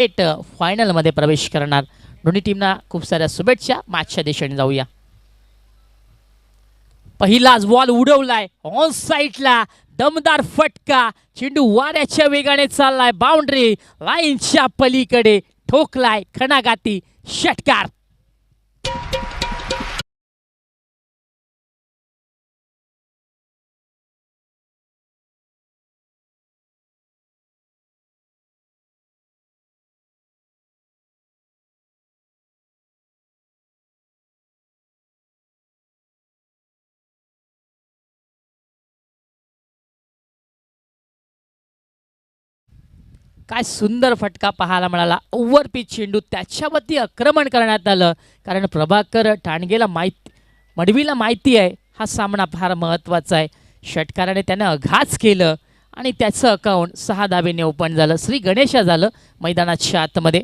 थेट फायनलमध्ये प्रवेश करणार. दोन्ही टीमना खूप साऱ्या शुभेच्छा. मॅचच्या दिशेने जाऊया. पहिलाच बॉल उडवलाय ऑन साईडला, दमदार फटका, चेंडू वाऱ्याच्या वेगाने चाललाय, बाउंड्री लाईनच्या पलीकडे ठोकलाय, खणागाती षटकार. काय सुंदर फटका पाहायला मिळाला. ओव्हर पिच चेंडू, त्याच्यावरती आक्रमण करण्यात आलं. कारण प्रभाकर ठाणगेला मडवीला माहिती आहे हा सामना फार महत्त्वाचा आहे. षटकाराने त्यानं आघात केलं आणि त्याचं अकाउंट 6 धावेने ओपन झालं. श्री गणेशा झालं मैदानाच्या आतमध्ये.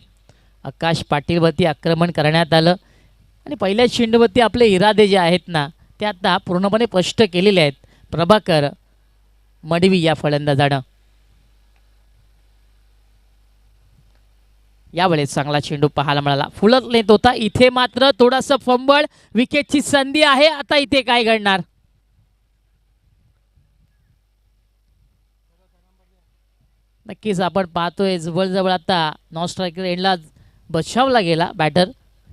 आकाश पाटीलवरती आक्रमण करण्यात आलं आणि पहिल्या चेंडूवरती आपले इरादे जे आहेत ना ते आता पूर्णपणे स्पष्ट केलेले आहेत. प्रभाकर मडवी या फलंदाजानं यावेळेस चांगला चेंडू पाहायला मिळाला. फुलत नेत होता, इथे मात्र थोडासा फंबळ, विकेटची संधी आहे. आता इथे काय घडणार? नक्कीच आपण पाहतोय जवळजवळ आता नॉन स्ट्रायकर एंडला बचावला गेला बॅटर.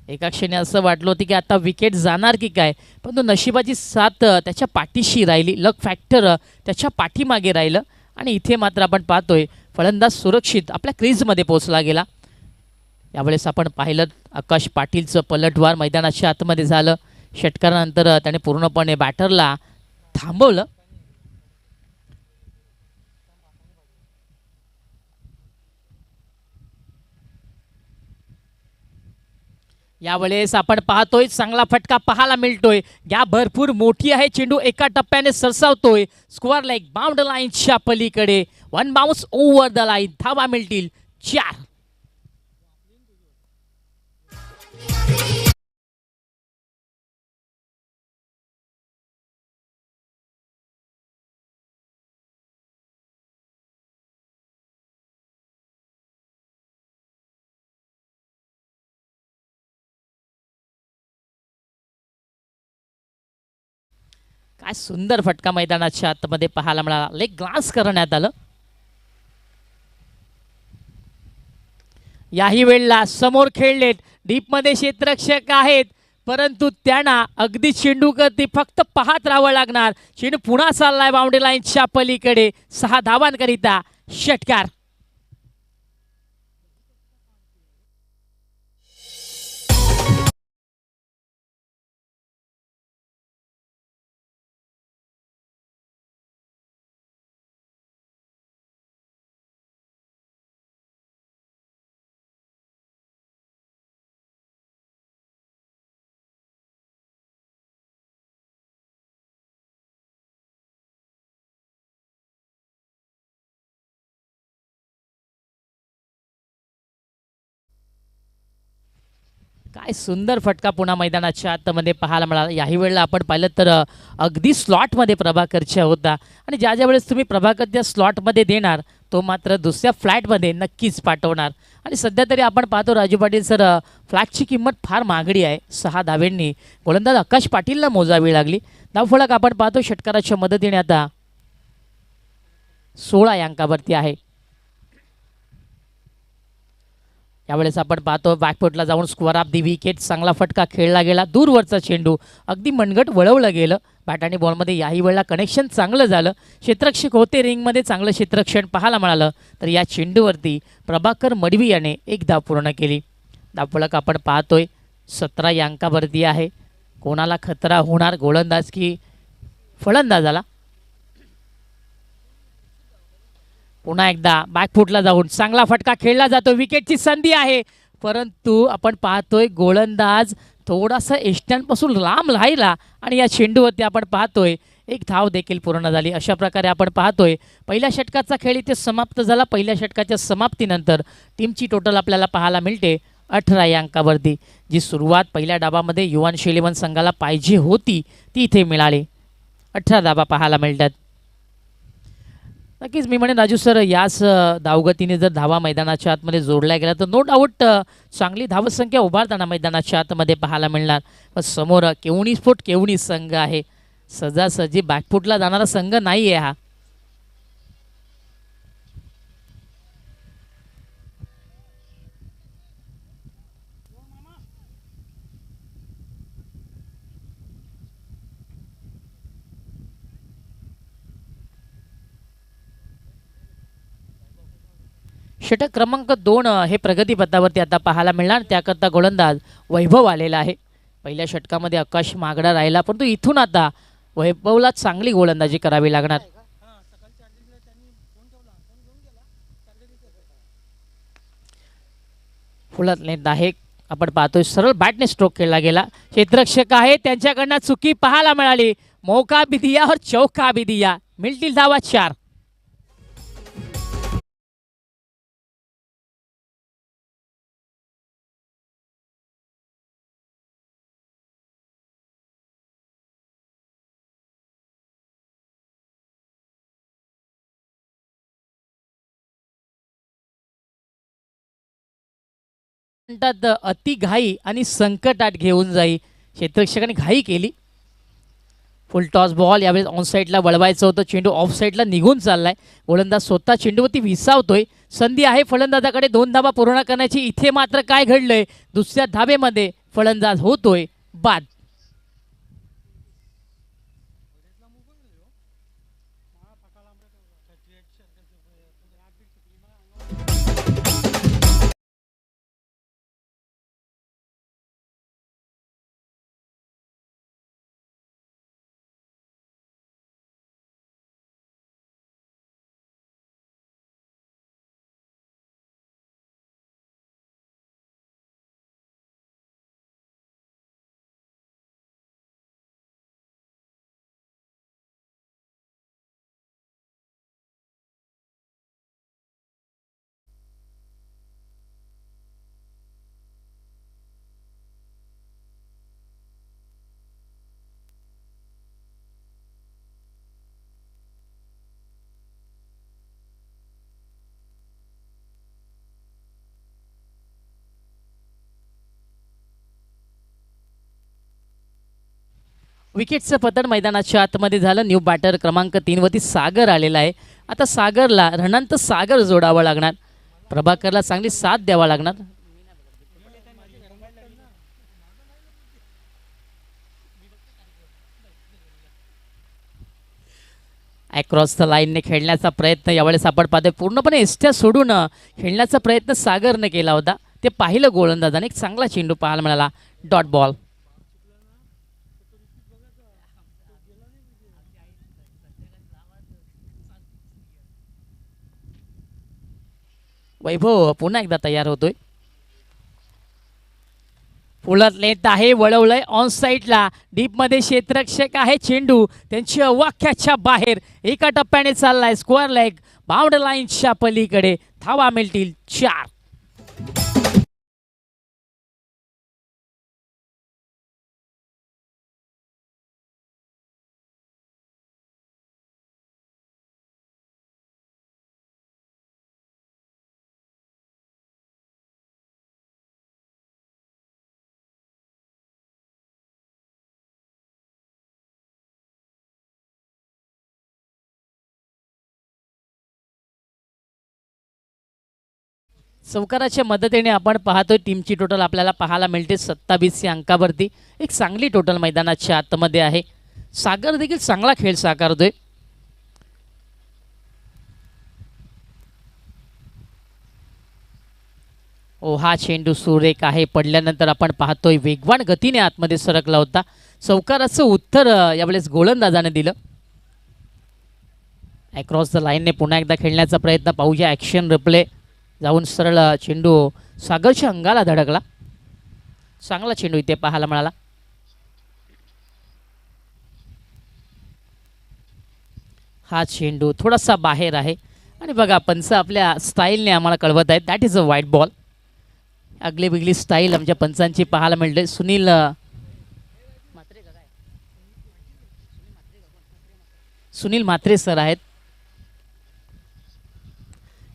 एका क्षणी असं वाटलं होतं की आता विकेट जाणार की काय, परंतु नशिबाची साथ त्याच्या पाठीशी राहिली. लक फॅक्टर त्याच्या पाठीमागे राहिलं आणि इथे मात्र आपण पाहतोय फलंदाज सुरक्षित आपल्या क्रीजमध्ये पोहोचला गेला. यावेळेस आपण पाहिलं आकाश पाटीलचं पलटवार मैदानाच्या आतमध्ये झालं. षटकारानंतर त्याने पूर्णपणे बॅटरला थांबवलं. यावेळेस आपण पाहतोय चांगला फटका पाहायला मिळतोय. गॅप भरपूर मोठी आहे, चेंडू एका टप्प्याने सरसावतोय. स्क्वेअर लेग बाउंड्री लाईनच्या पलीकडे, one bounce over the line. धावा मिळतील 4. काय सुंदर फटका मैदानाच्या आतमध्ये पाहायला मिळाला. लेग ग्लास करण्यात आलं. याही वेळेला समोर खेळलेत, डीपमध्ये क्षेत्ररक्षक आहेत, परंतु त्यांना अगदी चेंडूवरती फक्त पाहत राहावं लागणार. चेंडू पुन्हा चाललाय बाउंड्री लाईनच्या पलीकडे. 6 धावांकरिता षटकार. काय सुंदर फटका पुन्हा मैदानाच्या आतमध्ये पाहायला मिळाला. याही वेळेला आपण पाहिलं तर अगदी स्लॉटमध्ये प्रभाकरच्या होता आणि ज्या ज्या वेळेस तुम्ही प्रभाकर त्या स्लॉटमध्ये देणार तो मात्र दुसऱ्या फ्लॅटमध्ये नक्कीच पाठवणार. आणि सध्या तरी आपण पाहतो राजू पाटील सर, फ्लॅटची किंमत फार महागडी आहे. 6 धावेंनी गोलंदाज आकाश पाटीलला मोजावी लागली. धावफलक आपण पाहतो षटकाराच्या मदतीने आता 16 अंकावरती आहे. यावेळेस आपण पाहतो बॅकफुटला जाऊन स्क्वेअर ऑफ दी विकेट. चांगला फटका खेळला गेला. दूरवरचा चेंडू अगदी मनगट वळवलं गेलं. बॅट आणि बॉलमध्ये याही वेळेला कनेक्शन चांगलं झालं. क्षेत्ररक्षक होते रिंगमध्ये, चांगलं क्षेत्ररक्षण पाहायला मिळालं. तर या चेंडूवरती प्रभाकर मडवी याने 1 धाव पूर्ण केली. धावफलक आपण पाहतोय 17 या अंकावरती आहे. कोणाला खतरा होणार गोलंदाज की फलंदाजाला? पुन्हा एकदा बॅकफुटला जाऊन चांगला फटका खेळला जातो. विकेटची संधी आहे, परंतु आपण पाहतोय गोलंदाज थोडासा एष्ट्यांपासून लांब राहिला आणि या चेंडूवरती आपण पाहतोय 1 धाव देखील पूर्ण झाली. अशा प्रकारे आपण पाहतोय पहिल्या षटकाचा खेळ इथे समाप्त झाला. पहिल्या षटकाच्या समाप्तीनंतर टीमची टोटल आपल्याला पाहायला मिळते 18 या अंकावरती. जी सुरुवात पहिल्या डावामध्ये युवांश 11 संघाला पाहिजे होती ती इथे मिळाली. 18 धावा पाहायला मिळतात. नक्कीच मी म्हणेन राजू सर याच धावगतीने जर धावा मैदानाच्या आतमध्ये जोडल्या गेल्या तर नो डाऊट चांगली धावसंख्या उभारताना मैदानाच्या आतमध्ये पाहायला मिळणार. पण समोर केवणी स्फोट केवणी संघ आहे, सहजासहजी बॅकफुटला जाणारा संघ नाही आहे हा. षटक क्रमांक 2 हे प्रगतीपथावरती आता पाहायला मिळणार. त्याकरता गोलंदाज वैभव आलेला आहे. पहिल्या षटकामध्ये आकाश मागडा राहिला, परंतु इथून आता वैभवला चांगली गोलंदाजी करावी लागणार. फुलात नेत आहे, आपण पाहतोय सरळ बॅटने स्ट्रोक केला गेला. क्षेत्ररक्षक आहे, त्यांच्याकडनं चुकी पाहायला मिळाली. मौका भी दिया और चौका भी दिया. मिळतील धावा 4. म्हणतात अति घाई आणि संकटात घेऊन जाई. क्षेत्ररक्षकाने घाई केली. फुल टॉस बॉल यावेळेस ऑन साईडला वळवायचं होतं, चेंडू ऑफ साईडला निघून चाललाय. गोलंदाज स्वतः चेंडूवरती विसावतोय. संधी आहे फलंदाजाकडे 2 धावा पूर्ण करण्याची. इथे मात्र काय घडलंय, दुसऱ्या धावेमध्ये फलंदाज होतोय बाद. विकेटचं पतन मैदानाच्या आतमध्ये झालं. न्यू बॅटर क्रमांक 3 वरती सागर आलेला आहे. आता सागरला रणांत सागर जोडावं लागणार. प्रभाकरला चांगली साथ द्यावा लागणार. अक्रॉस द लाईनने खेळण्याचा प्रयत्न यावेळेस आपण पाहतोय. पूर्णपणे एस्ट्या सोडून खेळण्याचा प्रयत्न सागरने केला होता. ते पाहिलं गोलंदाजाने. एक चांगला चेंडू पाहायला मिळाला. Dot ball. वैभव पुन्हा एकदा तयार होतोय. फुलत नेत आहे, वळवलंय ऑन साईडला. डीपमध्ये क्षेत्ररक्षक आहे. चेंडू त्यांच्या वाक्याच्या बाहेर एका टप्प्याने चाललाय. स्क्वेअर लेग बाउंड्री लाईनच्या पलीकडे. धावा मिळतील 4. चौकाराच्या मदतीने आपण पाहतोय टीमची टोटल आपल्याला पाहायला मिळते 27 या अंकावरती. एक चांगली टोटल मैदानाच्या आतमध्ये आहे. सागर देखील चांगला खेळ साकारतोय. ओ हा चेंडू सुरेख आहे. पडल्यानंतर आपण पाहतोय वेगवान गतीने आतमध्ये सरकला होता. चौकाराचं उत्तर यावेळेस गोलंदाजाने दिलं. अक्रॉस द लाईनने पुन्हा एकदा खेळण्याचा प्रयत्न पाहूया. ॲक्शन रिप्ले जाऊन सरळ चेंडू सागरच्या अंगाला धडकला. चांगला चेंडू इथे पाहायला मिळाला. हा चेंडू थोडासा बाहेर आहे आणि बघा पंच आपल्या स्टाईलने आम्हाला कळवत आहेत दॅट इज अ वाईट बॉल. अगली बिगली स्टाईल आमच्या पंचांची पाहायला मिळते. सुनील म्हात्रे सर आहेत.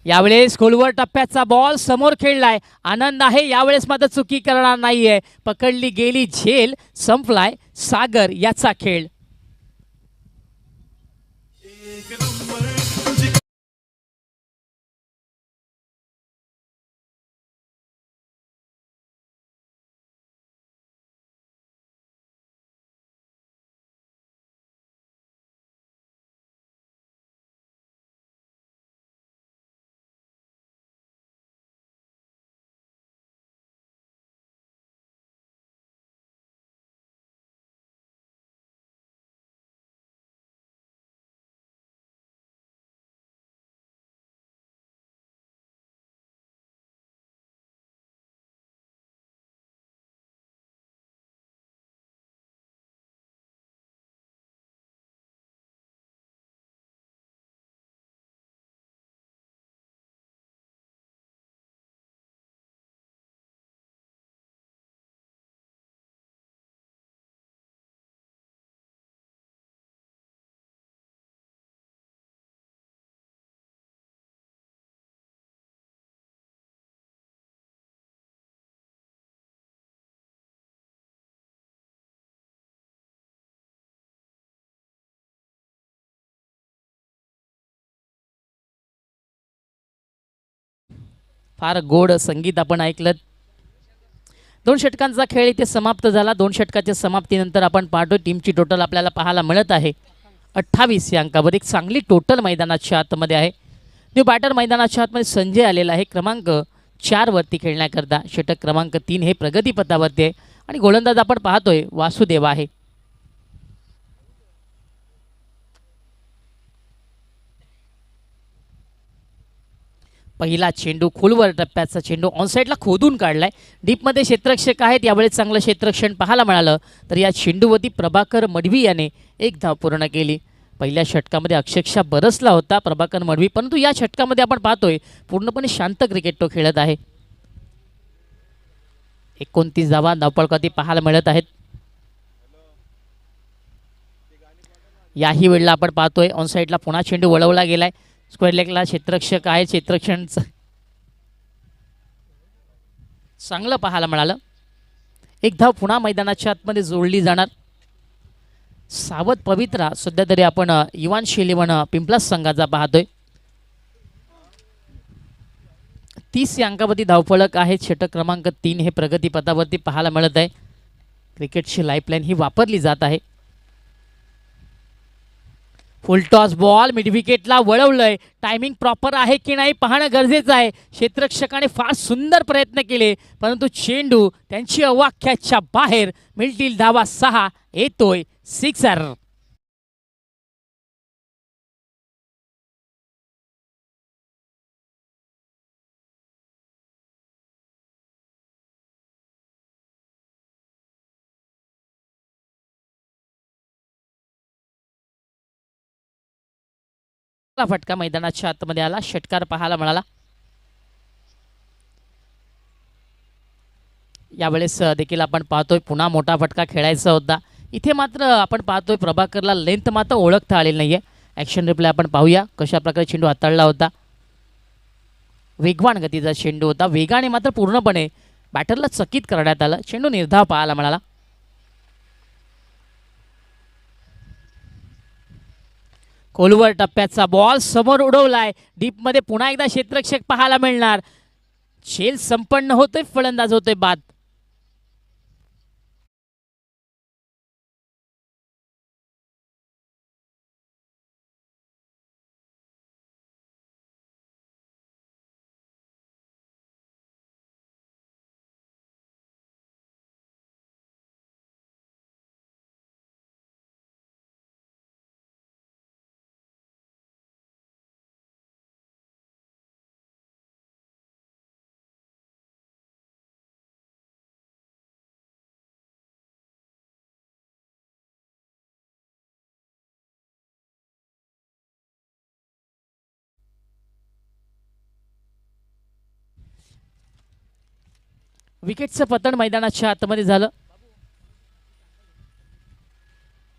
यावेळेस खोलवर टप्प्याचा बॉल समोर खेळलाय. आनंद आहे, यावेळेस मात्र चुकी करणार नाहीये. पकडली गेली झेल, संपलाय सागर याचा खेळ. फार गोड संगीत आपण ऐकलं. 2 षटकांचा खेळ इथे समाप्त झाला. 2 षटकाच्या समाप्तीनंतर आपण पाहतो टीमची टोटल आपल्याला पाहायला मिळत आहे 28 या अंकावर. एक चांगली टोटल मैदानाच्या आतमध्ये आहे. न्यू बॅटर मैदानाच्या आतमध्ये संजय आलेला आहे क्रमांक 4 वरती खेळण्याकरता. षटक क्रमांक 3 हे प्रगतीपथावरती आहे आणि गोलंदाज आपण पाहतोय वासुदेव आहे. पहिला चेंडू खोलवर टप्प्याचा चेंडू ऑनसाईडला खोदून काढलाय. डीपमध्ये क्षेत्ररक्षक आहेत, यावेळेस चांगलं क्षेत्ररक्षण पाहायला मिळालं. तर या चेंडूवरती प्रभाकर मडवी याने एक धाव पूर्ण केली. पहिल्या षटकामध्ये अक्षरशः बरसला होता प्रभाकर मडवी, परंतु या षटकामध्ये आपण पाहतोय पूर्णपणे शांत क्रिकेट तो खेळत आहे. 29 धावा धावपळकाती पाहायला मिळत आहेत. याही वेळेला आपण पाहतोय ऑनसाईडला पुन्हा चेंडू वळवला गेलाय. स्क्वेअर लेगला क्षेत्ररक्षक आहे, क्षेत्ररक्षण चांगलं पाहायला मिळालं. एक धाव पुन्हा मैदानाच्या आतमध्ये जोडली जाणार. सावध पवित्रा सध्या तरी आपण इवान शेलिवन पिंपलास संघाचा पाहतोय. 30 या अंकावरती धावफलक आहे. षटक क्रमांक 3 हे प्रगतीपथावरती पाहायला मिळत आहे. क्रिकेटची लाईफलाईन ही वापरली जात आहे. फुल टॉस बॉल मिड विकेटला वळवलंय. टायमिंग प्रॉपर आहे की नाही पाहणं गरजेचं आहे. क्षेत्ररक्षकाने फार सुंदर प्रयत्न केले, परंतु चेंडू त्यांची अवाक्याच्या बाहेर. मिळतील धावा 6, येतोय सिक्सर. फटका मैदानाच्या आतमध्ये आला. षटकार पाहायला मिळाला. यावेळेस देखील आपण पाहतोय पुन्हा मोठा फटका खेळायचा होता. इथे मात्र आपण पाहतोय प्रभाकरला लेंथ मात्र ओळखता आलेली नाहीये. ॲक्शन रिप्ले आपण पाहूया कशा प्रकारे चेंडू हाताळला होता. वेगवान गतीचा चेंडू होता. वेगाने मात्र पूर्णपणे बॅटरला चकित करण्यात आलं. चेंडू निर्धाव पाहायला मिळाला. खोलवर टप्प्याचा बॉल समोर उडवलाय. डीपमध्ये पुन्हा एकदा क्षेत्ररक्षक पाहायला मिळणार. खेळ संपन्न होतोय, फलंदाज होतोय बाद. विकेटचं पतन मैदानाच्या आतमध्ये झालं.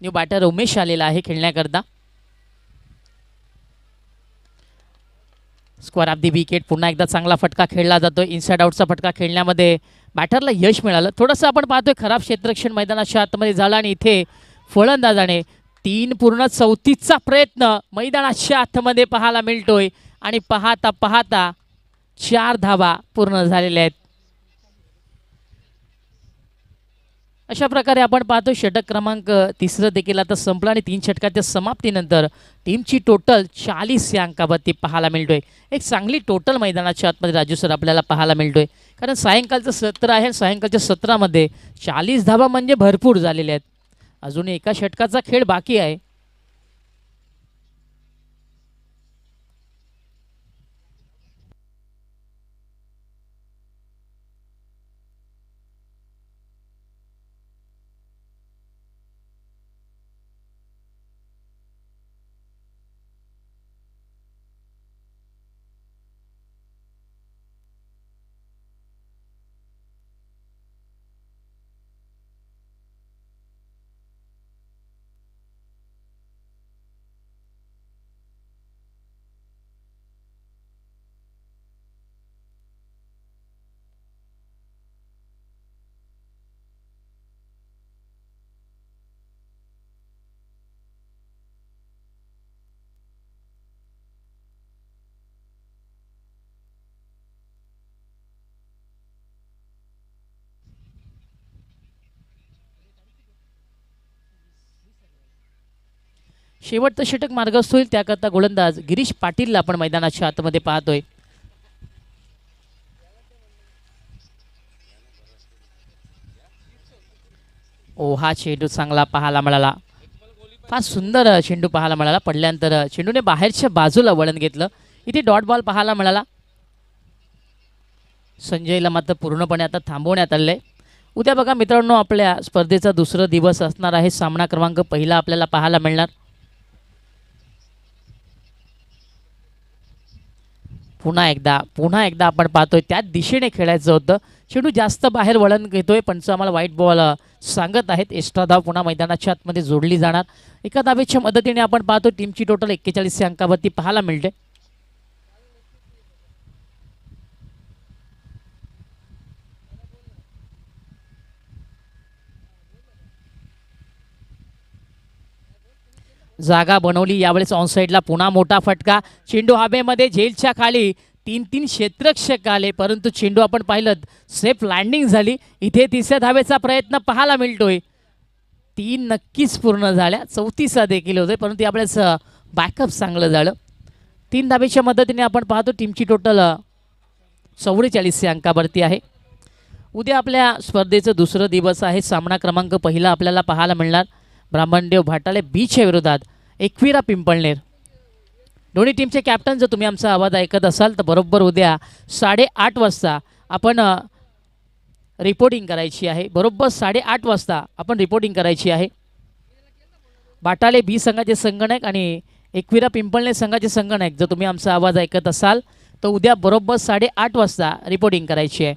न्यू बॅटर उमेश आलेला आहे खेळण्याकरता. Square off the wicket. पुन्हा एकदा चांगला फटका खेळला जातो. इनसाइड आउटचा फटका खेळण्यामध्ये बॅटरला यश मिळालं. थोडंसं आपण पाहतोय खराब क्षेत्ररक्षण मैदानाच्या आतमध्ये झालं आणि इथे फलंदाजाने 3 पूर्ण 34चा प्रयत्न मैदानाच्या आतमध्ये पाहायला मिळतोय आणि पाहता पाहता 4 धावा पूर्ण झालेल्या आहेत. अशा प्रकारे आपण पाहतो षटक क्रमांक तिसरं देखील आता संपलं आणि 3 षटकाच्या समाप्तीनंतर टीमची टोटल 40 या अंकावरती पाहायला मिळतोय. एक चांगली टोटल मैदानाच्या आतमध्ये राजू सर आपल्याला पाहायला मिळतोय, कारण सायंकाळचं सत्र आहे. सायंकाळच्या सत्रामध्ये 40 धावा म्हणजे भरपूर झालेल्या आहेत. अजून एका षटकाचा खेळ बाकी आहे. शेवटचं षटक मार्गस्थ होईल त्याकरता गोलंदाज गिरीश पाटीलला आपण मैदानाच्या आतमध्ये पाहतोय. ओ, हा चेंडू चांगला पाहायला मिळाला. फार सुंदर चेंडू पाहायला मिळाला. पडल्यानंतर चेंडूने बाहेरच्या बाजूला वळण घेतलं. इथे डॉट बॉल पाहायला मिळाला. संजयला मात्र पूर्णपणे आता थांबवण्यात आलं आहे. उद्या बघा मित्रांनो, आपल्या स्पर्धेचा दुसरा दिवस असणार आहे. सामना क्रमांक पहिला आपल्याला पाहायला मिळणार. पुन्हा एकदा आपण पाहतोय त्याच दिशेने खेळायचं होतं. चेंडू जास्त बाहेर वळण घेतोय. पंच आम्हाला वाईट बॉल सांगत आहेत. एक्स्ट्रा धाव पुन्हा मैदानाच्या आतमध्ये जोडली जाणार. एका धावेच्या मदतीने आपण पाहतो टीमची टोटल 41 अंकावरती पाहायला मिळते. जागा बनवली यावेळेस ऑन साईडला. पुन्हा मोठा फटका. चेंडू हवेमध्ये झेलच्या खाली 3 क्षेत्ररक्षक आले, परंतु चेंडू आपण पाहिलं सेफ लँडिंग झाली. इथे 3ऱ्या धावेचा प्रयत्न पाहायला मिळतोय. 3 नक्कीच पूर्ण झाल्या. 34 देखील होते, परंतु यावेळेस बॅकअप चांगलं झालं. 3 धावेच्या मदतीने आपण पाहतो टीमची टोटल 44 अंकावरती आहे. उद्या आपल्या स्पर्धेचं दुसरं दिवस आहे. सामना क्रमांक पहिला आपल्याला पाहायला मिळणार ब्राह्मणदेव भाटाले बीच्या विरोधात एकविरा पिंपळनेर. दोन्ही टीमचे कॅप्टन जर तुम्ही आमचा आवाज ऐकत असाल तर बरोबर उद्या 8:30 वाजता आपण रिपोर्टिंग करायची आहे. बरोबर 8:30 वाजता आपण रिपोर्टिंग करायची आहे. बाटाले बी संघाचे संगणक आणि एकविरा पिंपळनेर संघाचे संगणक जर तुम्ही आमचा आवाज ऐकत असाल तर उद्या बरोबर 8:30 वाजता रिपोर्टिंग करायची आहे.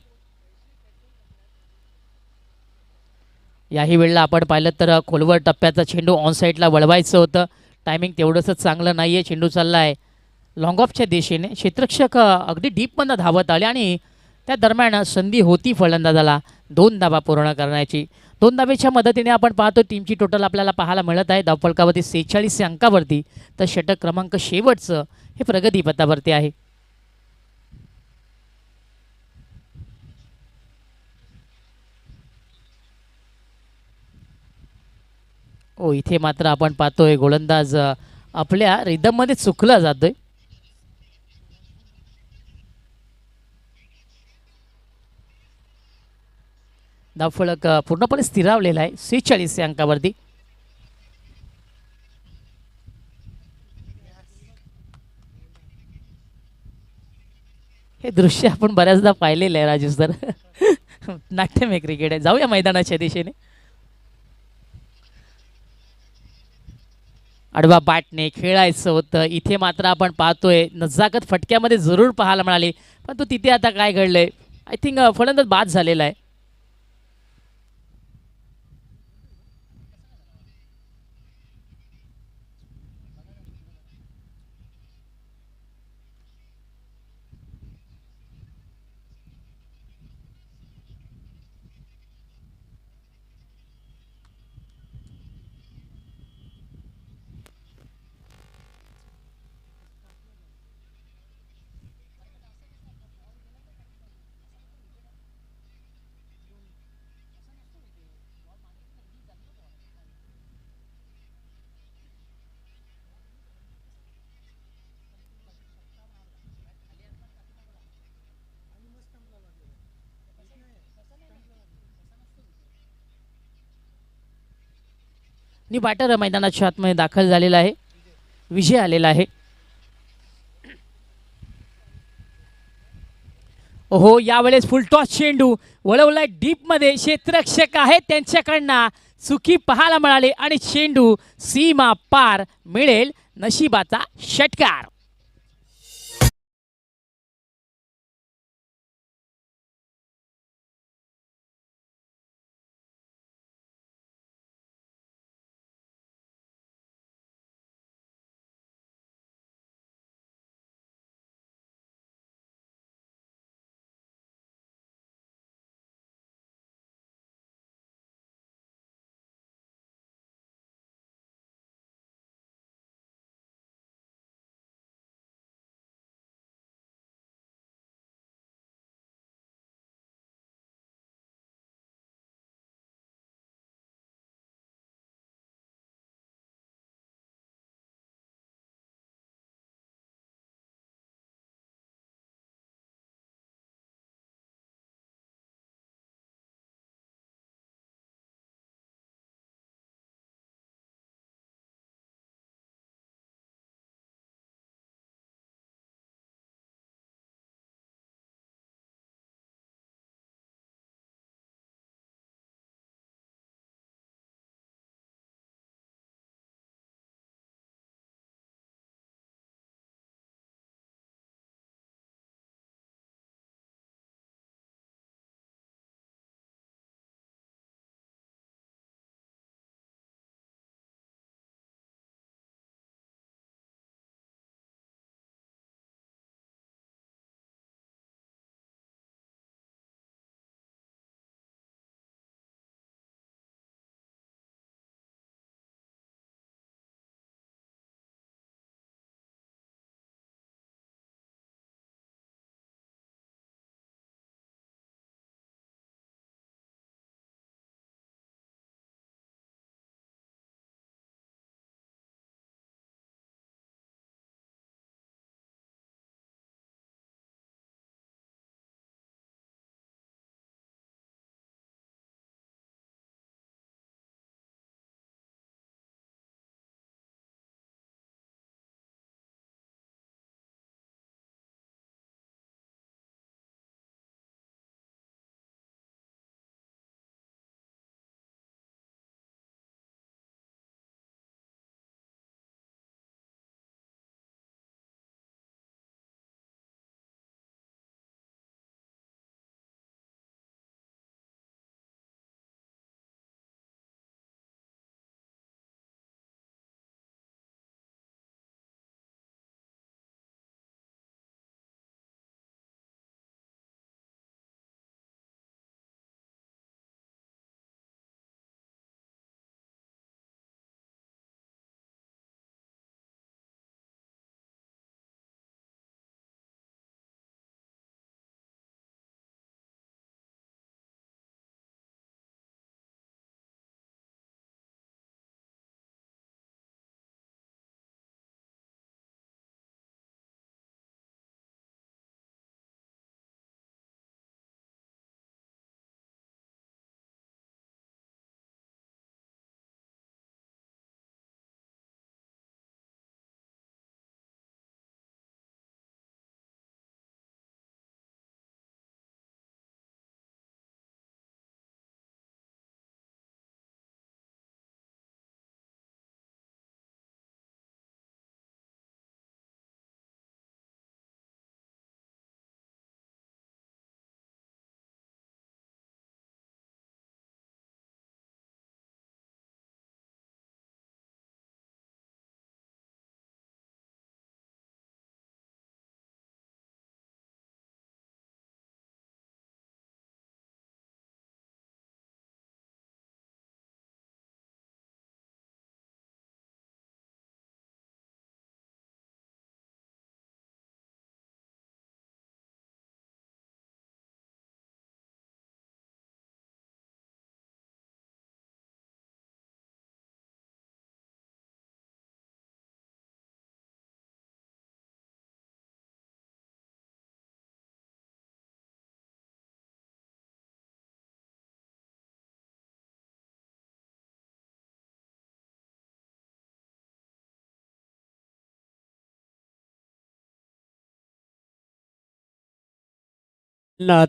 याही वेळेला आपण पाहिलं तर खोलवर टप्प्याचा चेंडू ऑन साईडला वळवायचं होतं. टायमिंग तेवढंसं चांगलं नाही आहे. चेंडू चालला आहे लॉंग ऑफच्या दिशेने. क्षेत्ररक्षक अगदी डीपमधनं धावत आले आणि त्या दरम्यान संधी होती फलंदाजाला 2 धावा पूर्ण करण्याची. 2 धावेच्या मदतीने आपण पाहतो टीमची टोटल आपल्याला पाहायला मिळत आहे धावफलकावरती 46 अंकावरती. तर षटक क्रमांक शेवटचं हे प्रगतीपथावरती आहे. ओ, इथे मात्र आपण पाहतोय गोलंदाज आपल्या रिदममध्ये चुकला जातोय. धावफलक पूर्णपणे स्थिरावलेला आहे 46 अंकावरती. हे दृश्य आपण बऱ्याचदा पाहिलेलं आहे राजू सर. नाट्यमय क्रिकेट आहे. जाऊया मैदानाच्या दिशेने. आडवा बॅटने खेळायचं होतं. इथे मात्र आपण पाहतोय नजाकत फटक्यामध्ये जरूर पाहायला मिळाली, पण तो तिथे आता काय घडलंय, आय थिंक फलंदाज बाद झालेला आहे. नि बॅटर मैदानाच्या आतमध्ये दाखल झालेला आहे. विजय आलेला आहे. ओहो, यावेळेस फुलटॉस चेंडू वळवलाय डीपमध्ये. क्षेत्ररक्षक आहे त्यांच्याकडनं चुकी पाहायला मिळाली आणि चेंडू सीमा पार मिळेल नशिबाचा षटकार.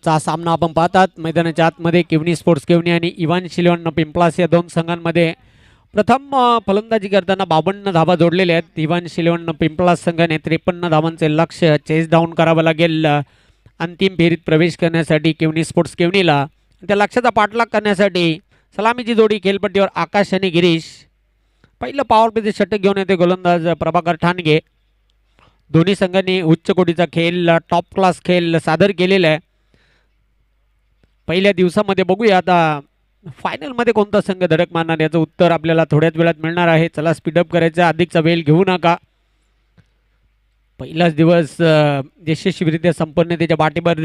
चा सामना आपण पाहतात. मैदानाच्या आतमध्ये केवनी स्पोर्ट्स केवनी आणि इव्हान शिलवण पिंपळास या दोन संघांमध्ये प्रथम फलंदाजी करताना 52 धावा जोडलेल्या आहेत. इव्हान शिलवण पिंपळास संघाने 53 धावांचे लक्ष्य चेस डाऊन करावं लागेल अंतिम फेरीत प्रवेश करण्यासाठी केवनी स्पोर्ट्स केवनीला. त्या लक्ष्याचा पाठलाग करण्यासाठी सलामीची जोडी खेळपट्टीवर आकाश आणि गिरीश. पहिलं पॉवर प्लेचे षटक घेऊन येते गोलंदाज प्रभाकर ठाणगे. दोन्ही संघांनी उच्च कोटीचा खेळ टॉप क्लास खेळ सादर केलेला आहे. पहिल्या दिवसामध्ये बघूया आता फायनलमध्ये कोणता संघ धडक मारणार याचं उत्तर आपल्याला थोड्याच वेळात मिळणार आहे. चला स्पीडअप करायचा, अधिकचा वेळ घेऊ नका. पहिलाच दिवस यशस्वीरित्या संपन्नतेच्या वाटेवर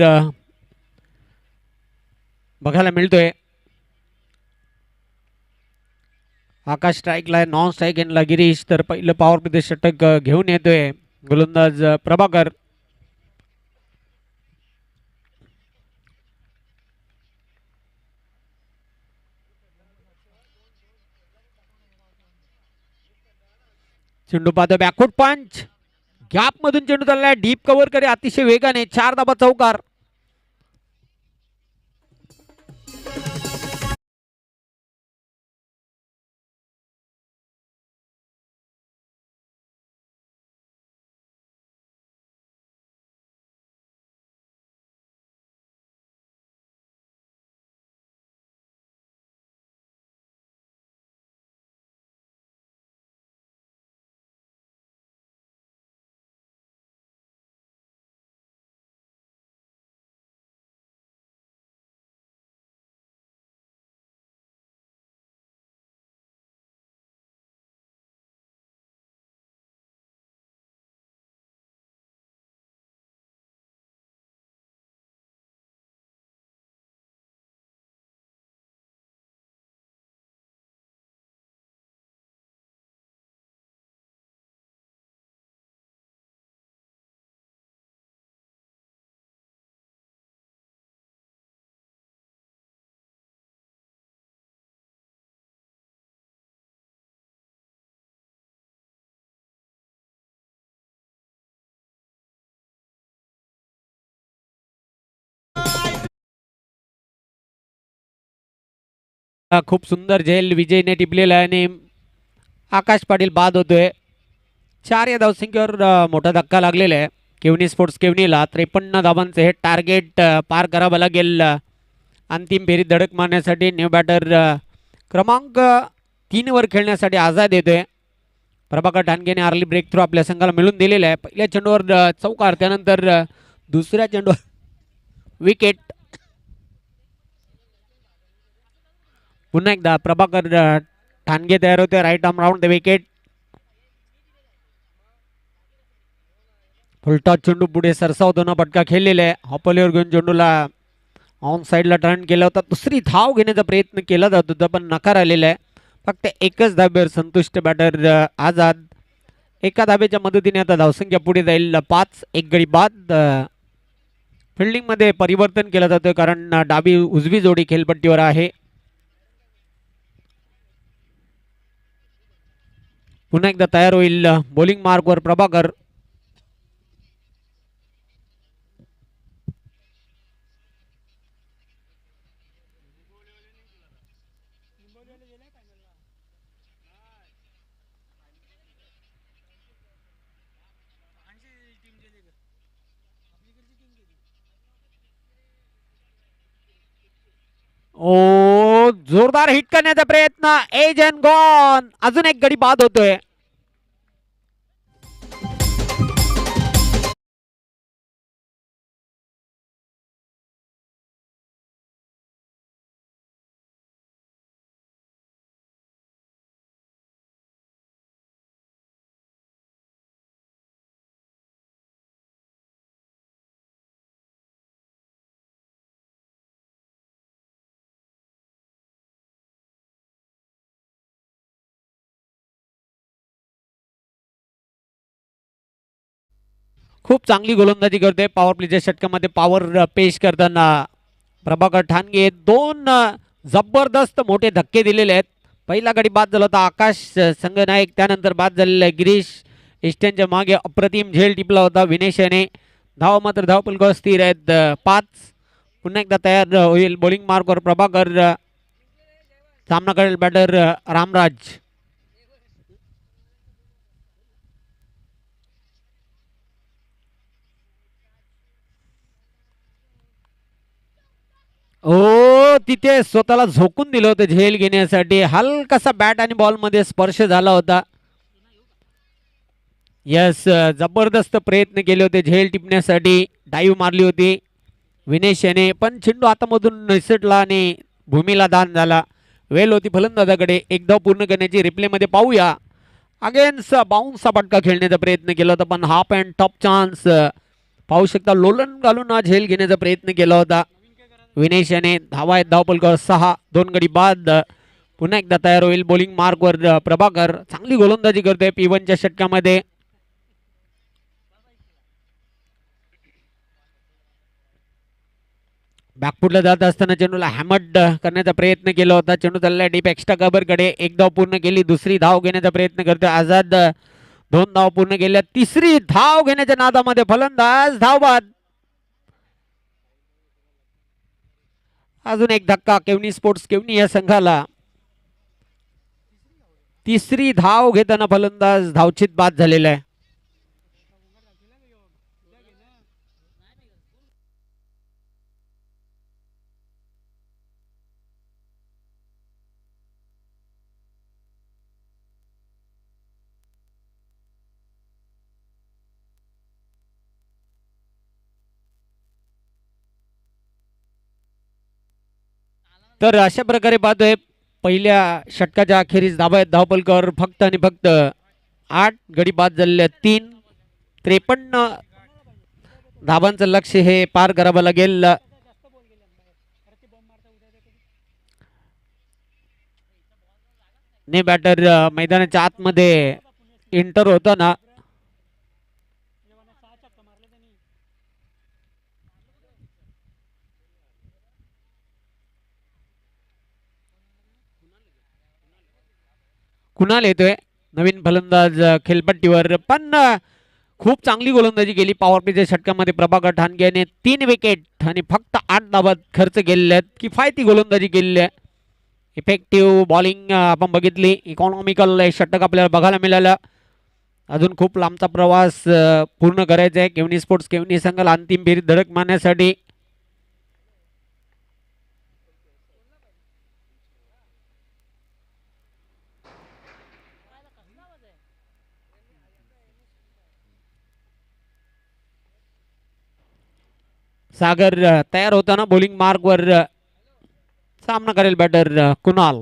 बघायला मिळतोय. आकाश स्ट्राईकला, नॉन स्ट्राईक एंडला गिरीश, तर पहिलं पॉवर प्ले षटक घेऊन येतोय गोलंदाज प्रभाकर. चेंडू पाहतो बॅकफूट पंच, गॅप मधून चेंडू चाललाय, डीप कव्हर करे अतिशय वेगाने, 4 धाबा चौकार. खूप सुंदर झेल विजयने टिपलेला आहे आणि आकाश पाटील बाद होतोय. 4 या धावसंख्येवर मोठा धक्का लागलेला आहे केवनी स्पोर्ट्स केवनीला. 53 धावांचे हे टार्गेट पार करावं लागेल अंतिम फेरीत धडक मारण्यासाठी. न्यू बॅटर क्रमांक 3 वर खेळण्यासाठी आझाद येतोय. प्रभाकर ठाणगेने अर्ली ब्रेक थ्रू आपल्या संघाला मिळून दिलेला आहे. पहिल्या चेंडूवर चौकार, त्यानंतर दुसऱ्या चेंडूवर विकेट. पुन्हा एकदा प्रभाकर ठाणगे तयार होते. Right arm round the wicket. Full toss चेंडू पुढे सरसावताना फटका खेळलेला आहे. हॉपलीवर घेऊन चेंडूला ऑन साईडला टर्न केला होता. दुसरी धाव घेण्याचा प्रयत्न केला जात होता पण नकार आलेला आहे. फक्त एकच धाब्यावर संतुष्ट बॅटर आझाद. एका धाब्याच्या मदतीने आता धावसंख्या पुढे जाईल 5. एक गडी बाद. फिल्डिंगमध्ये परिवर्तन केलं जातं कारण डावी उजवी जोडी खेळपट्टीवर आहे. पुन्हा एकदा तयार होईल बॉलिंग मार्कवर प्रभाकर. ओ जोरदार हिट करण्याचा प्रयत्न, एज अँड गॉन. अजून एक गडी बाद होतोय. खूप चांगली गोलंदाजी करते. पॉवर प्लेच्या षटकामध्ये पॉवर पेश करताना प्रभाकर ठाणगे 2 जबरदस्त मोठे धक्के दिलेले आहेत. पहिला गडी बाद झाला होता आकाश संघनायक, त्यानंतर बाद झालेला आहे गिरीश. इस्टनच्या मागे अप्रतिम झेल टिपला होता विनेश याने. धाव मात्र धावपलक स्थिर आहेत 5. पुन्हा एकदा तयार होईल बॉलिंग मार्कवर प्रभाकर. सामना करेल बॅटर रामराज. ओ तिथे स्वतःला झोकून दिलं होतं झेल घेण्यासाठी. हलकासा बॅट आणि बॉल मध्ये स्पर्श झाला होता. यस, जबरदस्त प्रयत्न केले होते झेल टिपण्यासाठी. डाईव्ह मारली होती विनेश याने, पण चेंडू हातामधून निसटला आणि भूमीला दान झाला. वेल होती फलंदाजाकडे. एक धाव पूर्ण करण्याची रिप्ले मध्ये पाहूया. अगेन्स्ट बाउन्सचा फटका खेळण्याचा प्रयत्न केला होता, पण हाफ अँड टॉप चान्स पाहू शकता. लोलन घालून हा झेल घेण्याचा प्रयत्न केला होता विनेश याने. धावा आहेत धावपलकर 6, 2 गडी बाद. पुन्हा एकदा तयार होईल बॉलिंग मार्कवर प्रभाकर. चांगली गोलंदाजी करतोय P1च्या षटकामध्ये. बॅकफुटला जात असताना चेंडूला हॅमड करण्याचा प्रयत्न केला होता. चेंडू चालला डीप एक्स्ट्रा कव्हरकडे. एक धाव पूर्ण केली. दुसरी धाव घेण्याचा प्रयत्न करतोय आझाद. 2 धाव पूर्ण केल्या. तिसरी धाव घेण्याच्या नादामध्ये फलंदाज धावबाद. अजून एक धक्का केवनी स्पोर्ट्स केवनी या संघाला. तिसरी धाव घेताना फलंदाज धावचित बाद झालेला आहे. तर अशा प्रकारे पाहतोय पहिल्या षटकाच्या अखेरीस धावा आहेत धावपलकर फक्त आणि फक्त 8. गडी बाद झालेले आहेत 3. 53 धावांचं लक्ष हे पार करावं लागेल. ने बॅटर मैदानाच्या आतमध्ये एंटर होताना कुणाल येतोय नवीन फलंदाज खेळपट्टीवर. पण खूप चांगली गोलंदाजी केली पॉवर प्लेच्या षटकामध्ये प्रभाकर ठाणगे याने. 3 विकेट आणि फक्त 8 धावा खर्च केलेल्या आहेत. किफायती गोलंदाजी केलेली आहे. इफेक्टिव्ह बॉलिंग आपण बघितली. इकॉनॉमिकल षटक आपल्याला बघायला मिळालं. अजून खूप लांबचा प्रवास पूर्ण करायचा आहे केवनी स्पोर्ट्स केवनी संघाला अंतिम फेरीत धडक मारण्यासाठी. सागर तयार होताना बॉलिंग मार्कवर सामना करेल बॅटर कुणाल.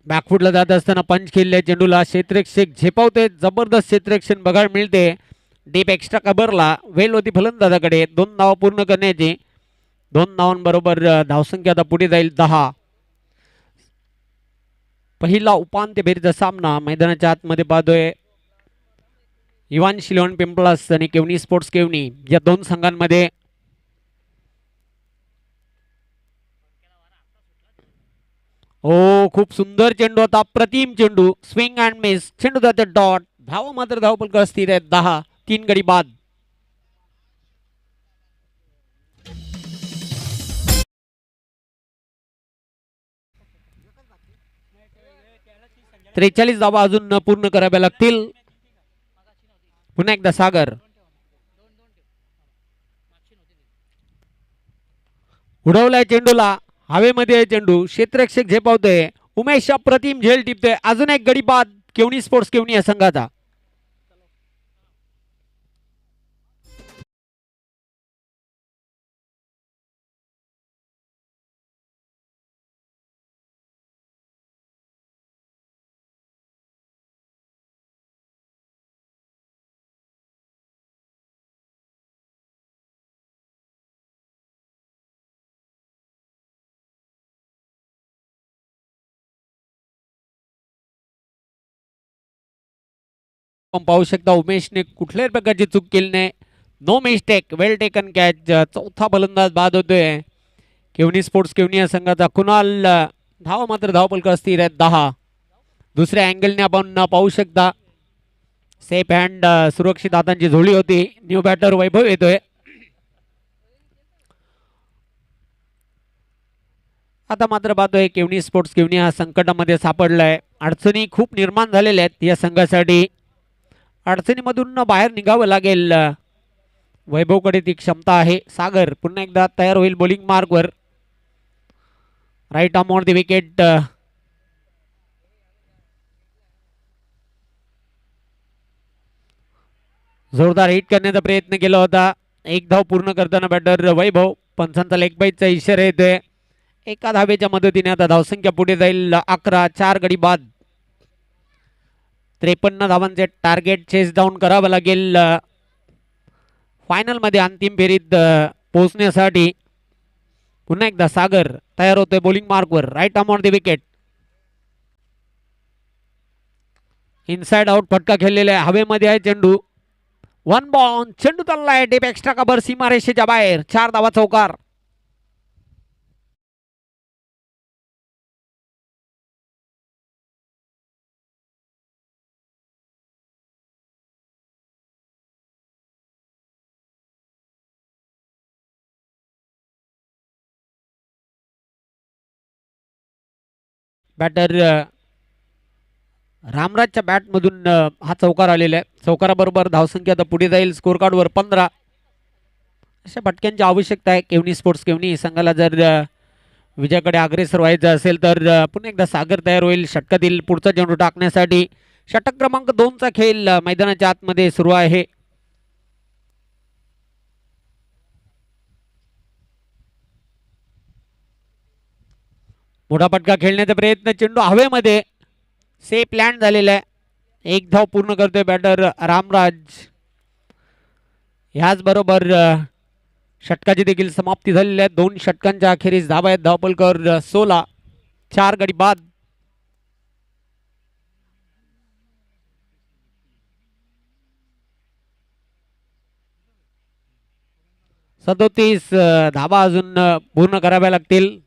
बॅकफुटला जात असताना पंच खेळले चेंडूला. क्षेत्ररक्षक झेपावते. जबरदस्त क्षेत्ररक्षण बघायला मिळते डीप एक्स्ट्रा कव्हरला. वेल होती फलंदाजाकडे. 2 धावा पूर्ण करण्याची. 2 धावांबरोबर धावसंख्या आता पुढे जाईल 10. पहिला उपांत्य फेरीचा सामना मैदानाच्या आतमध्ये पाहतोय. इवान शिलोन पिंपळस आणि केवनी स्पोर्ट्स केवनी या 2 संघांमध्ये. ओ खूप सुंदर चेंडू होता. अप्रतिम चेंडू. Swing and miss. चेंडू जाते डॉट. धावा मात्र धावपलकर स्थिर आहेत 10. 3 गडी बाद. त्रेचाळीस धावा अजून न पूर्ण कराव्या लागतील. पुन्हा एकदा सागर. उडवलाय चेंडूला. हवेमध्ये चेंडू. क्षेत्ररक्षक झेपावतोय. उमेश अप्रतिम झेल टिपतोय. अजून एक गडी बाद केवनी स्पोर्ट्स केवनी या संघाचा. आपण पाहू शकता उमेशने कुठल्याही प्रकारची चूक केली नाही. No mistake. Well taken catch. चौथा फलंदाज बाद होतोय केवनी स्पोर्ट्स केवनी या संघाचा कुणाल. धावा मात्र धावपलकर स्थिर आहेत 10. दुसऱ्या अँगलने आपण पाहू शकता सेफ हँड सुरक्षित हातांची झोळी होती. न्यू बॅटर वैभव येतोय. आता मात्र पाहतोय केवनी स्पोर्ट्स केवनी हा संकटामध्ये सापडलाय. अडचणी खूप निर्माण झालेल्या आहेत या संघासाठी. अडचणीमधून बाहेर निघावं लागेल. वैभवकडे ती क्षमता आहे. सागर पुन्हा एकदा तयार होईल बॉलिंग मार्कवर. Right arm on the wicket. जोरदार हिट करण्याचा प्रयत्न केला होता. एक धाव पूर्ण करताना बॅटर वैभव. पंचांचा लेग बाईटचा इशारा येतोय. एका धावेच्या मदतीने आता धावसंख्या पुढे जाईल 11. 4 गडी बाद. 53 धावांचे टार्गेट चेस डाऊन करावं लागेल फायनल मध्ये अंतिम फेरीत पोहोचण्यासाठी. पुन्हा एकदा सागर तयार होतोय बॉलिंग मार्कवर. Right arm on the wicket. Inside out फटका खेळलेला आहे. हवेमध्ये आहे चेंडू. One ball. चेंडू चाललाय डीप एक्स्ट्रा कव्हर सीमारेषेच्या बाहेर. 4 धावा चौकार. बॅटर रामराजच्या बॅटमधून हा चौकार आलेला आहे. चौकाराबरोबर धावसंख्या आता पुढे जाईल स्कोर कार्डवर 15. अशा फटक्यांची आवश्यकता आहे केवनी स्पोर्ट्स केवनी संघाला. जर विजयाकडे अग्रेसर व्हायचं असेल तर पुन्हा एकदा सागर तयार होईल षटकातील पुढचा चेंडू टाकण्यासाठी. षटक क्रमांक 2चा खेळ मैदानाच्या आतमध्ये सुरू आहे. मोठा फटका खेळण्याचा प्रयत्न. चेंडू हवेमध्ये. सेफ लँड झालेला आहे. एक धाव पूर्ण करतोय बॅटर रामराज. ह्याचबरोबर षटकाची देखील समाप्ती झालेली आहे. 2 षटकांच्या अखेरीस धावा आहेत. धावपलकर 16. 4 गडी बाद. सदोतीस धावा अजून पूर्ण कराव्या लागतील.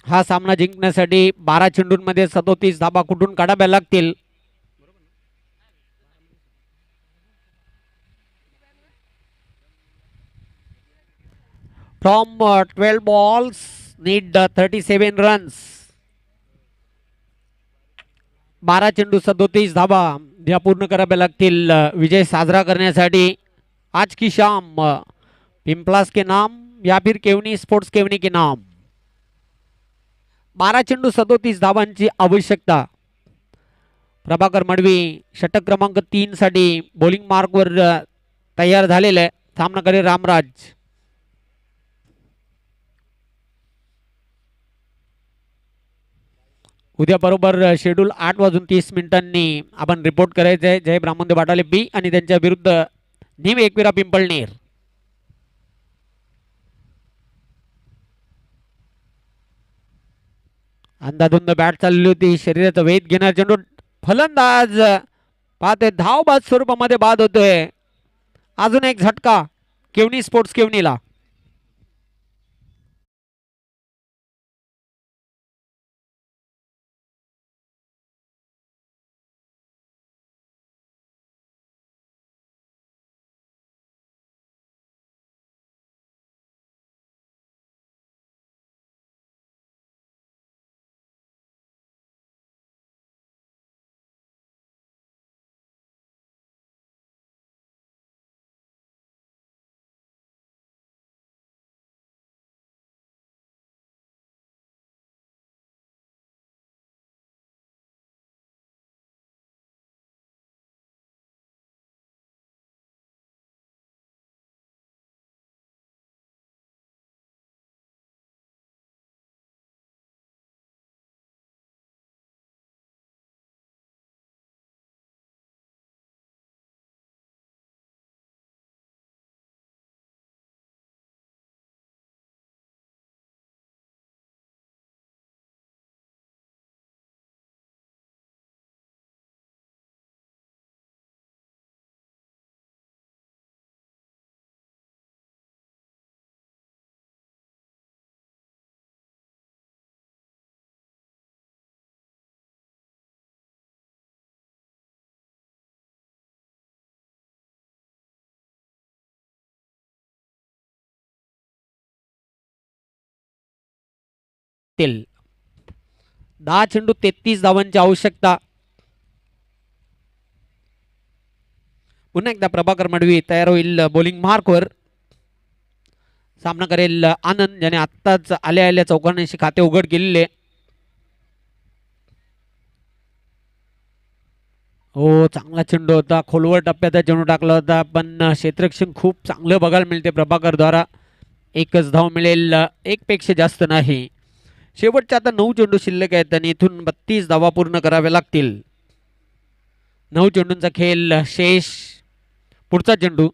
हा सामना जिंकण्यासाठी 12 चेंडूंमध्ये 37 धावा कुठून काढाव्या लागतील. From 12 balls need 37 runs. 12 चेंडू 37 धावा या पूर्ण कराव्या लागतील विजय साजरा करण्यासाठी. आज की शाम पिंपलास के नाम या फिर केवनी स्पोर्ट्स केवनी के नाम. 12 चेंडू 37 धावांची आवश्यकता. प्रभाकर मडवी षटक क्रमांक 3 साठी बॉलिंग मार्कवर तयार झालेला आहे. सामनाकडे रामराज. उद्या बरोबर शेड्यूल 8:30 आपण रिपोर्ट करायचं आहे. जय ब्राह्मणदेव बाटाले बी आणि त्यांच्या विरुद्ध नीम एकविरा पिंपळनेर. अंधाधुंद बॅट चालली होती. शरीराचा वेध घेणार चेंडू. फलंदाज पाहते धावबाद स्वरूपामध्ये बाद होतोय. अजून एक झटका केवनी स्पोर्ट्स केवनीला. लागतील. 10 चेंडू 33 धावांची आवश्यकता. पुन्हा एकदा प्रभाकर मडवी तयार होईल बॉलिंग मार्कवर. सामना करेल आनंद, ज्याने आत्ताच आल्या आल्या चौकांशी खाते उघड केलेले. हो, चांगला चेंडू होता, खोलवर टप्प्यात चेंडू टाकला होता, पण क्षेत्ररक्षण खूप चांगलं बघायला मिळते प्रभाकर द्वारा. एकच धाव मिळेल, एक पेक्षा जास्त नाही. शेवटच्या आता 9 चेंडू शिल्लक आहेत आणि इथून 32 धावा पूर्ण कराव्या लागतील. 9 चेंडूंचा खेळ शेष. पुढचा चेंडू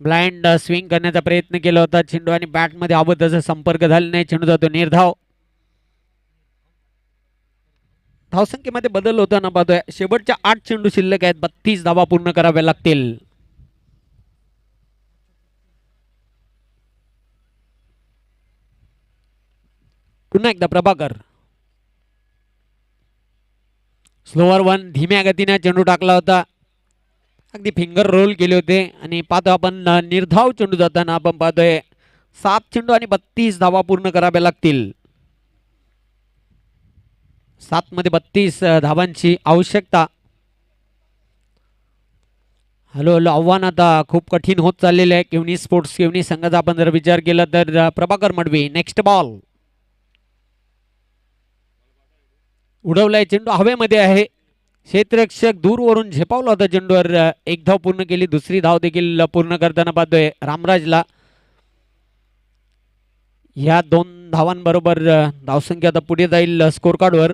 ब्लाइंड स्विंग करण्याचा प्रयत्न केला होता चेंडू आणि बॅटमध्ये अबद्धचा संपर्क झाला नाही. चेंडू जातो निर्धाव. धावसंख्येमध्ये बदल होताना पाहतोय. शेवटच्या 8 चेंडू शिल्लक आहेत, 32 धावा पूर्ण कराव्या लागतील. पुन्हा एकदा प्रभाकर. स्लोअर वन, धीम्या गतीने चेंडू टाकला होता, अगदी फिंगर रोल केले होते आणि पाहतो आपण निर्धाव चेंडू जाताना आपण पाहतोय 7 चेंडू आणि 32 धावा पूर्ण कराव्या लागतील. 7 मध्ये 32 धावांची आवश्यकता. हॅलो आव्हान आता खूप कठीण होत चाललेले आहे केवनी स्पोर्ट्स केवनी संघाचा आपण जर विचार केला तर. Prabhakar Madvi next ball. उडवलाय चेंडू, हवेमध्ये आहे. क्षेत्ररक्षक दूरवरून झेपावला होता चेंडूवर. एक धाव पूर्ण केली, दुसरी धाव देखील पूर्ण करताना पाहतोय रामराजला. ह्या 2 धावांबरोबर धावसंख्या आता पुढे जाईल स्कोर कार्डवर.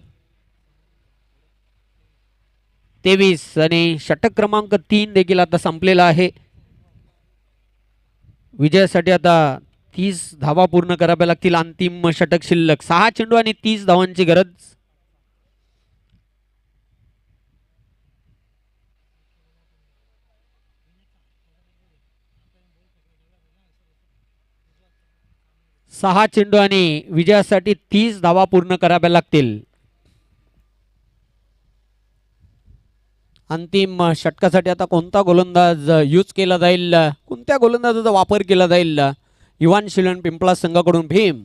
23 आणि षटक क्रमांक 3 देखील आता संपलेला आहे. विजयासाठी आता 30 धावा पूर्ण कराव्या लागतील. अंतिम षटक शिल्लक. 6 चेंडू आणि 30 धावांची गरज. सहा चेंडू आणि विजयासाठी 30 धावा पूर्ण कराव्या लागतील. अंतिम षटकासाठी आता कोणता गोलंदाज यूज केला जाईल, कोणत्या गोलंदाजाचा वापर केला जाईल? इव्हान शिलोन पिंपळा संघाकडून भीम.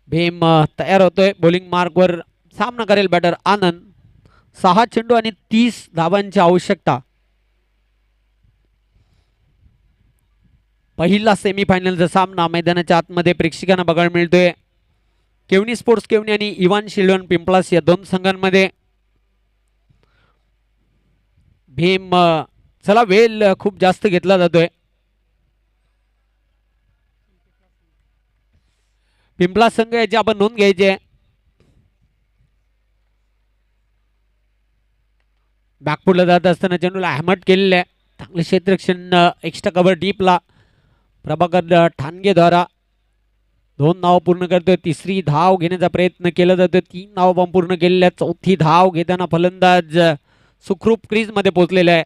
भीम तयार होतोय बॉलिंग मार्कवर. सामना करेल बॅटर आनंद. 6 चेंडू आणि 30 धावांची आवश्यकता. पहिला सेमीफायनलचा सामना मैदानाच्या आतमध्ये प्रेक्षकांना बघायला मिळतोय. केवनी स्पोर्ट्स केवनी आणि इव्हान शिलोन पिंपळास या 2 संघांमध्ये. भीम चला वेळ खूप जास्त घेतला जातोय. पिंपळा संघ याची आपण नोंद घ्यायची आहे. बॅकफुटला जात असताना चेंडूला हॅमट केलेलं आहे. चांगले क्षेत्ररक्षण एक्स्ट्रा कव्हर डीपला प्रभाकर ठाणगेद्वारा. 2 धाव पूर्ण करतोय. तिसरी धाव घेण्याचा प्रयत्न केला जातोय. 3 धाव पण पूर्ण केलेल्या. चौथी धाव घेताना फलंदाज सुखरूप क्रीज मध्ये पोहोचलेला आहे.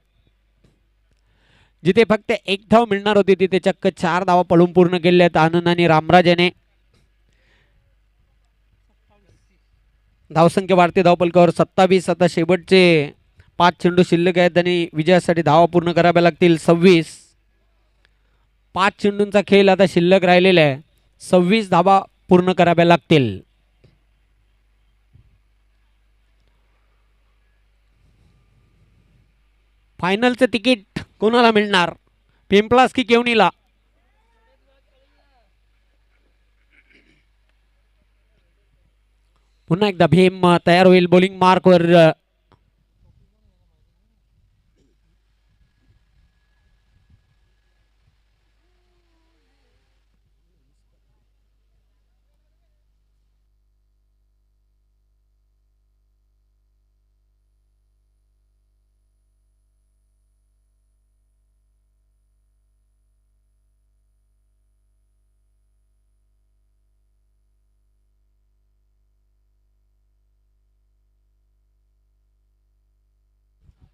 जिथे फक्त 1 धाव मिळणार होती तिथे चक्क 4 धावा पळून पूर्ण केलेल्या आहेत आनंद आणि रामराज याने. धावसंख्या वाढते धावपलकावर 27. आता शेवटचे 5 चेंडू शिल्लक आहेत आणि विजयासाठी धावा पूर्ण कराव्या लागतील 26. 5 चेंडूंचा खेळ आता शिल्लक राहिलेला आहे. 26 धावा पूर्ण कराव्या लागतील. फायनलचं तिकीट कोणाला मिळणार, पिंपळास की केवणीला? पुन्हा एकदा भीम तयार होईल बॉलिंग मार्कवर.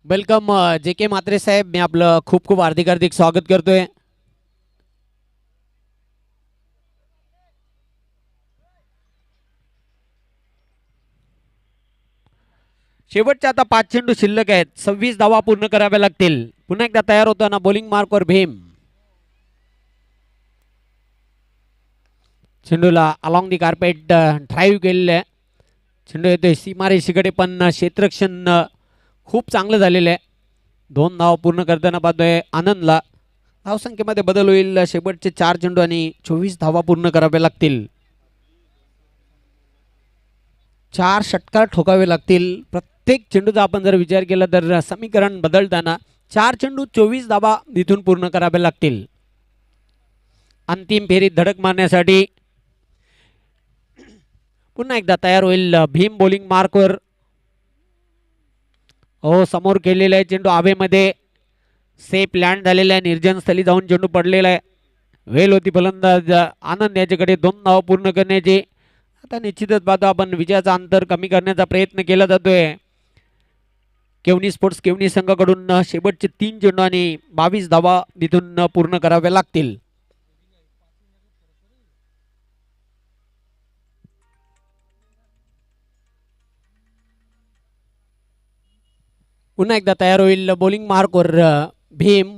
वेलकम जे के म्हात्रे साहेब, मी आपलं खूप खूप हार्दिक हार्दिक स्वागत करतोय. शेवटच्या आता 5 चेंडू शिल्लक आहेत. 26 धावा पूर्ण कराव्या लागतील. पुन्हा एकदा तयार होताना बॉलिंग मार्कवर भीम. चेंडूला अलॉंग दी कार्पेट ड्राईव्ह केलेलं आहे. चेंडू येतोय सीमारेषेकडे, पण क्षेत्ररक्षण खूप चांगलं झालेलं आहे. 2 धाव पूर्ण करताना पाहतोय आनंदला. धावसंख्येमध्ये बदल होईल. शेवटचे 4 चेंडू आणि 24 धावा पूर्ण कराव्या लागतील. 4 षटकार ठोकावे लागतील. प्रत्येक चेंडूचा आपण जर विचार केला तर समीकरण बदलताना 4 चेंडू 24 धावा इथून पूर्ण कराव्या लागतील. अंतिम फेरीत धडक मारण्यासाठी पुन्हा एकदा तयार होईल भीम बॉलिंग मार्कवर. समोर केलेला आहे चेंडू हवेमध्ये सेफ लँड झालेला आहे. निर्जन स्थली जाऊन चेंडू पडलेला आहे. वेल होती फलंदाज आनंद याच्याकडे 2 धावा पूर्ण करण्याची. आता निश्चितच पाहतो आपण विजयाचा अंतर कमी करण्याचा प्रयत्न केला जातोय केवनी स्पोर्ट्स केवनी संघाकडून. शेवटचे 3 चेंडू आणि 22 धावा तिथून पूर्ण कराव्या लागतील. पुन्हा एकदा तयार होईल बॉलिंग मार्कवर भीम.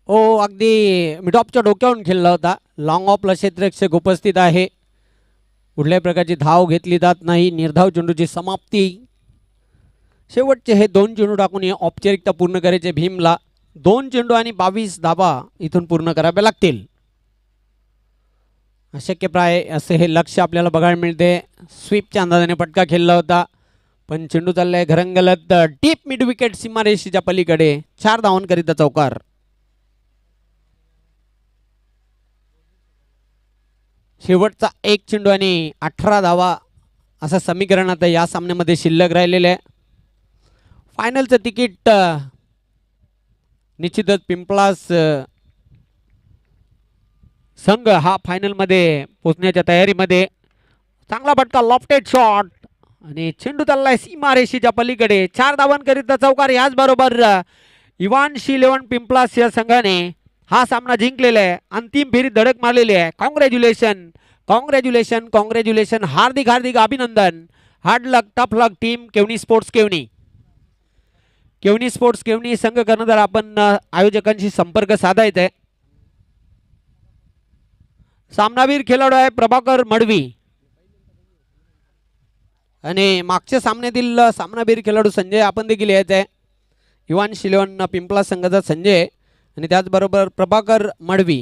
अगदी मिडॉपच्या डोक्यावरून खेळला होता. लॉंग ऑफला क्षेत्ररक्षक उपस्थित आहे. कुठल्याही प्रकारची धाव घेतली जात नाही. निर्धाव चेंडूची समाप्ती. शेवटचे हे 2 चेंडू टाकून ही औपचारिकता पूर्ण करायचे भीमला. 2 चेंडू आणि 22 धावा इथून पूर्ण कराव्या लागतील. अशक्यप्राय असे हे लक्ष आपल्याला बघायला मिळते. स्वीपच्या अंदाजाने फटका खेळला होता, पण चेंडू चाललाय घरंगलत डीप मिड विकेट सीमारेषेच्या पलीकडे. 4 धावांकरिता चौकार. शेवटचा 1 चेंडू आणि 18 धावा असं समीकरण आता या सामन्यामध्ये शिल्लक राहिलेलं आहे. फायनलचं तिकीट निश्चितच पिंपळास संघ हा फायनलमध्ये पोहोचण्याच्या तयारीमध्ये. चांगला फटका लॉफ्टेड शॉट आणि चेंडू चाललाय सीमारेषेच्या पलीकडे. 4 धावांकरिता चौकार. याचबरोबर इव्हान्स इलेव्हन पिंपळास या संघाने हा सामना जिंकलेला आहे. अंतिम फेरीत धडक मारलेली आहे. Congratulation congratulation congratulation. हार्दिक हार्दिक अभिनंदन. Hard luck tough luck team Kevni sports Kevni. Kevni sports Kevni संघ कर्णधार आपण आयोजकांशी संपर्क साधायचा आहे. सामनावीर खेळाडू आहे प्रभाकर मडवी आणि मागच्या सामन्यातील सामनावीर खेळाडू संजय आपण देखील यायचा आहे. इव्हान्स इलेव्हन पिंपळा संघाचा संजय आणि त्याचबरोबर प्रभाकर मडवी.